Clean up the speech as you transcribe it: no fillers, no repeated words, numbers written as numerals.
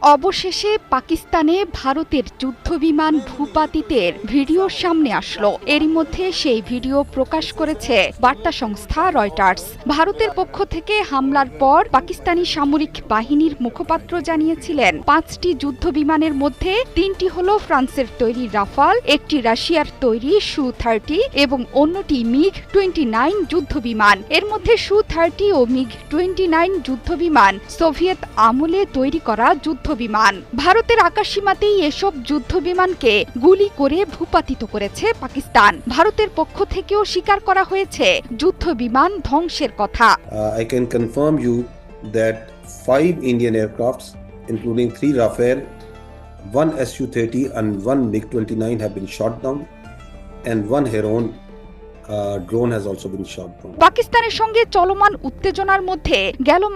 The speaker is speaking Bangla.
অবশেষে পাকিস্তানে ভারতের যুদ্ধবিমান ভূপাতিতের ভিডিও সামনে আসলো। এরই মধ্যে সেই ভিডিও প্রকাশ করেছে বার্তা সংস্থা রয়টার্স। ভারতের পক্ষ থেকে হামলার পর পাকিস্তানি সামরিক বাহিনীর মুখপাত্র জানিয়েছিলেন 5টি যুদ্ধবিমানের মধ্যে 3টি হলো ফ্রান্সের তৈরি রাফাল, একটি রাশিয়ার তৈরি সু-30 এবং অন্যটি মিগ-29 যুদ্ধবিমান। এর মধ্যে সু-30 ও মিগ-29 যুদ্ধবিমান সোভিয়েত আমলে তৈরি করা যুদ্ধবিমান। ভারতের আকাশসীমাতেই এসব যুদ্ধবিমানকে গুলি করে ভূপাতিত করেছে পাকিস্তান। ভারতের পক্ষ থেকেও স্বীকার করা হয়েছে যুদ্ধবিমান ধ্বংসের কথা। I can confirm you that 5 Indian aircrafts, including 3 Rafale, 1 Su-30 and 1 MiG-29 have been shot down, and 1 Heron drone has also been shot down. পাকিস্তানের সঙ্গে চলমান উত্তেজনার মধ্যে গেল